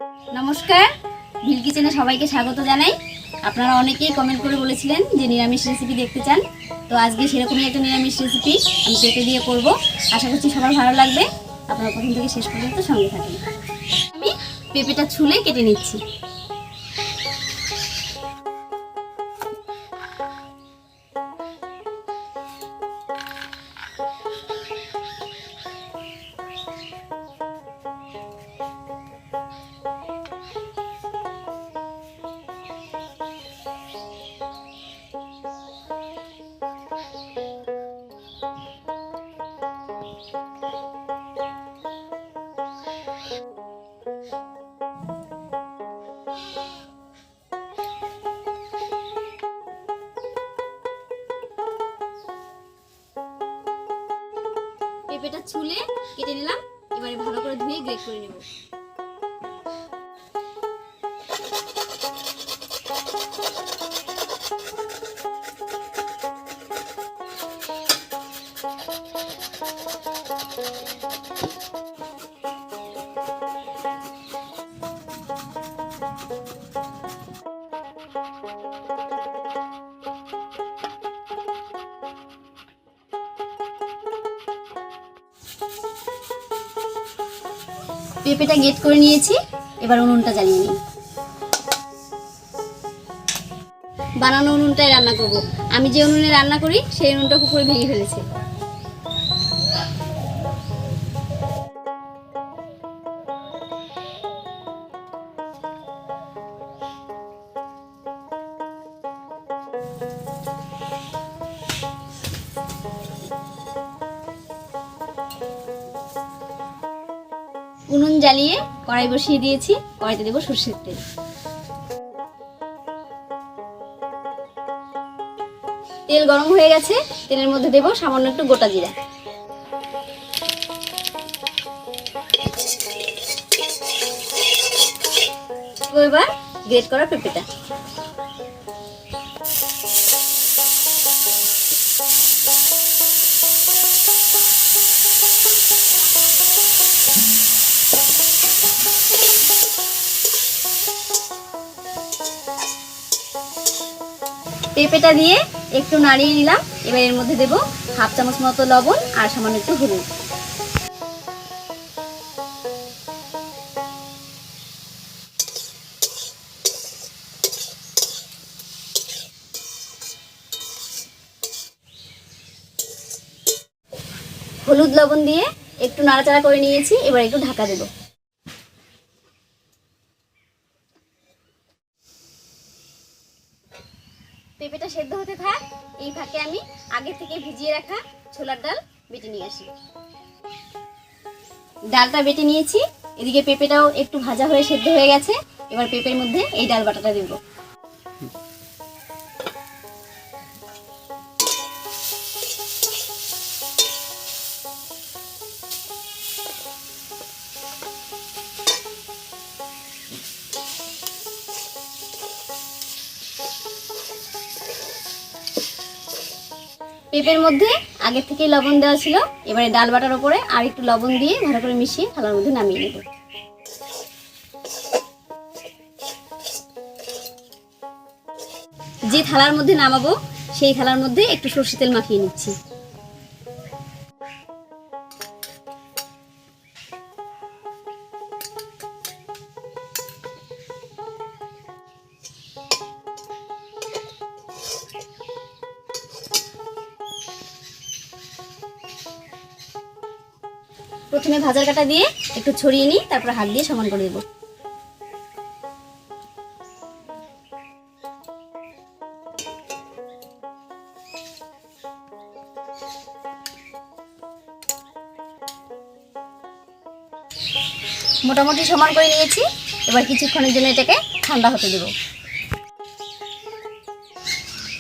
নমস্কার, ভিল কিচেনে সবাইকে স্বাগত জানাই। আপনারা অনেকেই কমেন্ট করে বলেছিলেন যে নিরামিষ রেসিপি দেখতে চান, তো আজকে সেরকমই একটা নিরামিষ রেসিপি আমি পেঁপে দিয়ে করব। আশা করছি সবার ভালো লাগবে। আপনারা প্রথম থেকে শেষ পর্যন্ত সঙ্গে থাকুন। আমি পেঁপেটা ছুলে কেটে নিচ্ছি। পেঁপেটা ছুলে কেটে নিলাম। এবারে ভালো করে ধুয়ে গ্রেট করে নেব। পেঁপেটা গ্রেট করে নিয়েছি, এবার উনুনটা জ্বালিয়ে নিই। বানানো উনুনটাই রান্না করব। আমি যে উনুনে রান্না করি সেই উনুনটা পুকুরে ভেঙে ফেলেছে। উনুন জ্বালিয়ে কড়াই বসিয়ে দিয়েছি। কড়াইতে দেবো সরষের তেল। তেল গরম হয়ে গেছে, তেলের মধ্যে দেবো সামান্য একটু গোটা জিরা। এবার গ্রেট করা পেঁপেটা। পেঁপেটা দিয়ে একটু নাড়িয়ে নিলাম। এবার এর মধ্যে দেব হাফ চামচ মতো লবণ আর সামান্য একটু হলুদ। হলুদ লবণ দিয়ে একটু নাড়াচাড়া করে নিয়েছি। এবার একটু ঢাকা দেব। পেঁপেটা সেদ্ধ হতে থাক। এই ফাঁকে আমি আগে থেকে ভিজিয়ে রাখা ছোলার ডাল বেটে নিয়ে আসি। ডালটা বেটে নিয়েছি। এদিকে পেঁপেটাও একটু ভাজা হয়ে সেদ্ধ হয়ে গেছে। এবার পেঁপের মধ্যে এই ডাল বাটাটা দেব। পেঁপের মধ্যে আগে থেকে লবণ দেওয়া ছিল। এবারে ডাল বাটার উপরে আর একটু লবণ দিয়ে ভালো করে মিশিয়ে থালার মধ্যে নামিয়ে নেব। যে থালার মধ্যে নামাবো সেই থালার মধ্যে একটু সরষের তেল মাখিয়ে নিচ্ছি। প্রথমে ভাজার কাঁটা দিয়ে একটু ছড়িয়ে নিই, তারপর হাত দিয়ে সমান করে দেব। মোটামুটি সমান করে নিয়েছি। এবার কিছুক্ষণের জন্য এটাকে ঠান্ডা হতে দেব।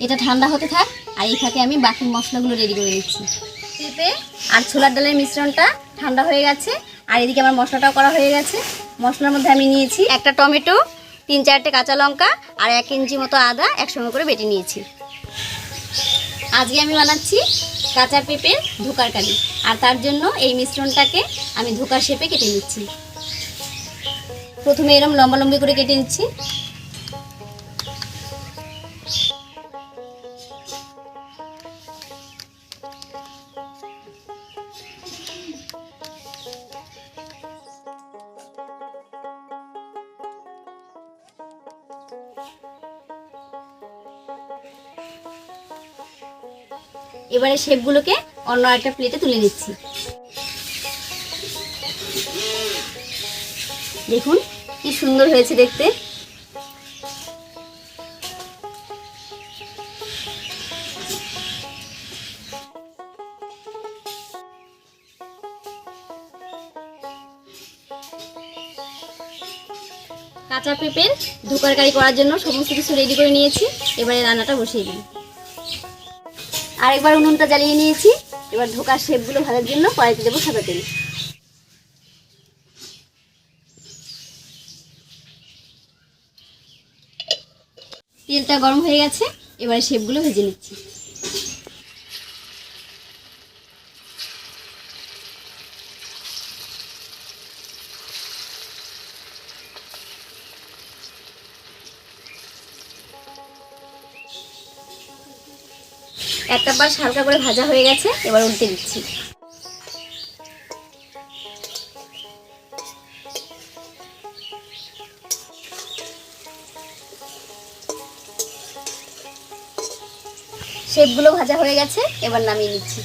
এটা ঠান্ডা হতে থাক, আর এই ফাঁকে আমি বাকি মশলাগুলো রেডি করে নিচ্ছি। পেঁপে আর ছোলার ডালের মিশ্রণটা ঠান্ডা হয়ে গেছে, আর এদিকে আমার মশলাটাও করা হয়ে গেছে। মশলার মধ্যে আমি নিয়েছি একটা টমেটো, 3-4টে কাঁচা লঙ্কা আর 1 ইঞ্চি মতো আদা একসঙ্গে করে বেটে নিয়েছি। আজকে আমি বানাচ্ছি কাঁচা পেঁপের ধোকার কালি, আর তার জন্য এই মিশ্রণটাকে আমি ধোকার শেপে কেটে নিচ্ছি। প্রথমে এরকম লম্বা লম্বি করে কেটে নিচ্ছি। এবারে শেপগুলোকে অন্য একটা প্লেটে তুলে নিচ্ছি। দেখুন কি সুন্দর হয়েছে দেখতে। কাঁচা পেঁপের ধোকারকারি করার জন্য সমস্ত কিছু রেডি করে নিয়েছি। এবারে রান্নাটা বসিয়ে দিই। আরেকবার উনুনটা জ্বালিয়ে নিয়েছি। এবার ধোকার শেপগুলো ভাজার জন্য কড়াইতে দেবো সাদা তেল। তেলটা গরম হয়ে গেছে, এবারে শেপগুলো ভেজে নিচ্ছি। একটা পাশ হালকা করে ভাজা হয়ে গেছে, এবার উল্টে দিচ্ছি। শেপগুলো ভাজা হয়ে গেছে, এবার নামিয়ে নিচ্ছি।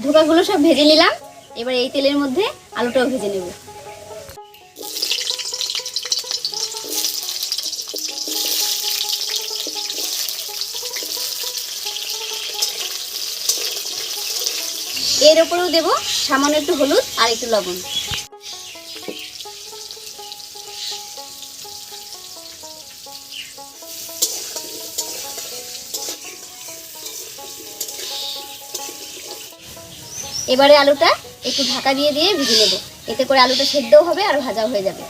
ধোকাগুলো সব ভেজে নিলাম। এবার এই তেলের মধ্যে আলুটাও ভেজে নেব। এর উপরেও দেব সামান্য একটু হলুদ আর একটু লবণ। এবারে আলুটা একটু ঢাকা দিয়ে দিয়ে ভেজে নেব। এতে করে আলুটা সেদ্ধও হবে আর ভাজাও হয়ে যাবে।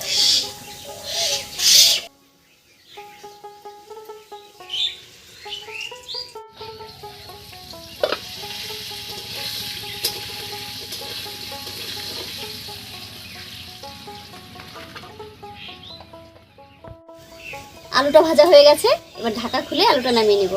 আলুটা ভাজা হয়ে গেছে, এবার ঢাকা খুলে আলুটা নামিয়ে নেব।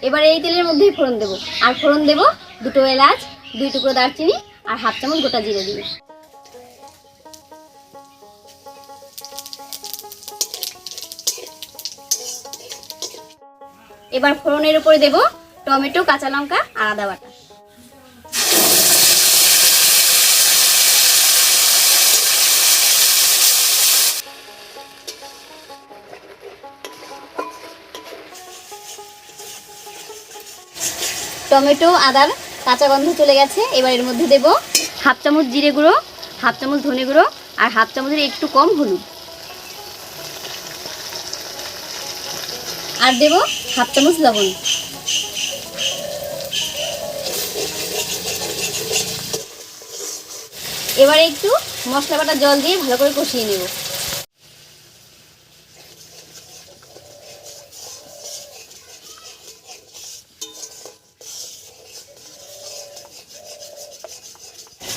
এবার এই তেলের মধ্যেই ফোড়ন দেব। আর ফোড়ন দেব দুটো এলাচ, 2 টুকরো দারচিনি আর হাফ চামচ গোটা জিরে দিয়ে। এবার ফোড়নের উপরে দেব টমেটো, কাঁচা লঙ্কা আর আদা বাটা। টমেটো আদার কাঁচা গন্ধ চলে গেছে। এবার এর মধ্যে দেব হাফ চামচ জিরে গুঁড়ো, হাফ চামচ ধনে গুঁড়ো আর হাফ চামচের একটু কম হলুদ। আর দেব হাফ চামচ লবণ। এবারে একটু মশলা বাটা জল দিয়ে ভালো করে কষিয়ে নেব।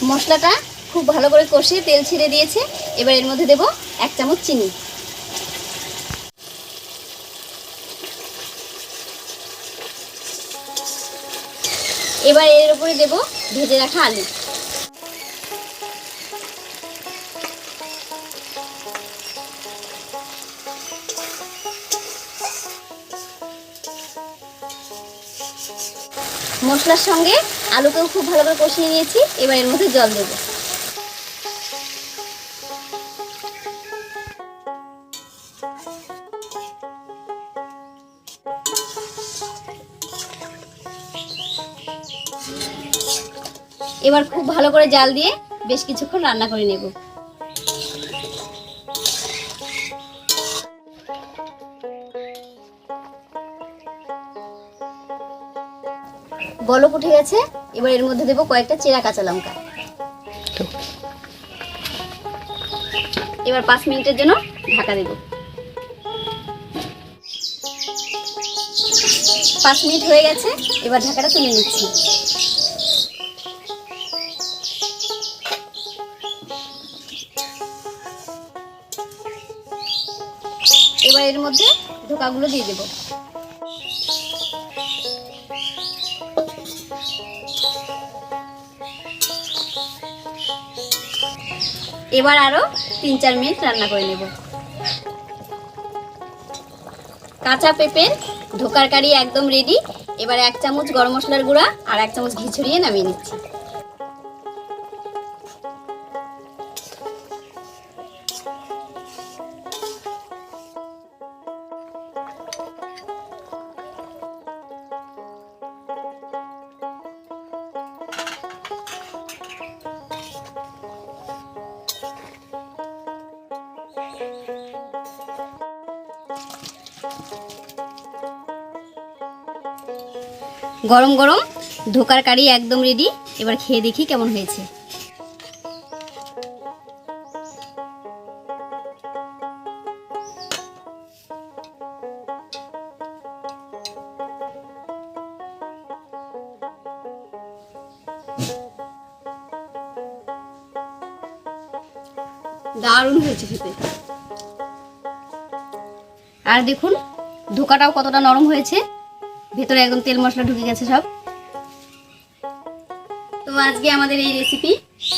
মশলাটা খুব ভালো করে কষিয়ে তেল ছেড়ে দিয়েছে। এবার এর মধ্যে দেব 1 চামচ চিনি। এবার এর উপরে দেব ভেজে রাখা আলু। মশলার সঙ্গে আলুকেও খুব ভালো করে কষিয়ে নিয়েছি। এবার এর মধ্যে জল দেব। এবার খুব ভালো করে জাল দিয়ে বেশ কিছুক্ষণ রান্না করে নেব। বলক উঠে গেছে, এবার এর মধ্যে দেবো কয়েকটা চেরা কাঁচা লঙ্কা। এবার 5 মিনিটের জন্য ঢাকা দেব। 5 মিনিট হয়ে গেছে, এবার ঢাকাটা তুলে নিচ্ছি। এবার এর মধ্যে ধোকাগুলো দিয়ে দেব। এবার আরো 3-4 মিনিট রান্না করে নেব। কাঁচা পেঁপের ধোকার কারি একদম রেডি। এবার 1 চামচ গরম মশলার গুঁড়া আর 1 চামচ ঘি ছড়িয়ে নামিয়ে নিচ্ছি। গরম গরম ধোকার কারি একদম রেডি। এবার খেয়ে দেখি কেমন হয়েছে। দারুণ হয়েছে খেতে। আর দেখুন ধোকাটাও কতটা নরম হয়েছে, ভেতরে একদম তেল মশলা ঢুকে গেছে সব। তো আজকে আমাদের এই রেসিপি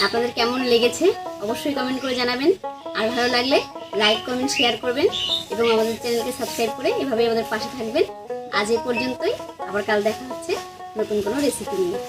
আপনাদের কেমন লেগেছে অবশ্যই কমেন্ট করে জানাবেন। আর ভালো লাগলে লাইক কমেন্ট শেয়ার করবেন এবং আমাদের চ্যানেলকে সাবস্ক্রাইব করে এভাবে আমাদের পাশে থাকবেন। আজ এই পর্যন্তই, আবার কাল দেখা হচ্ছে নতুন কোনো রেসিপি নিয়ে।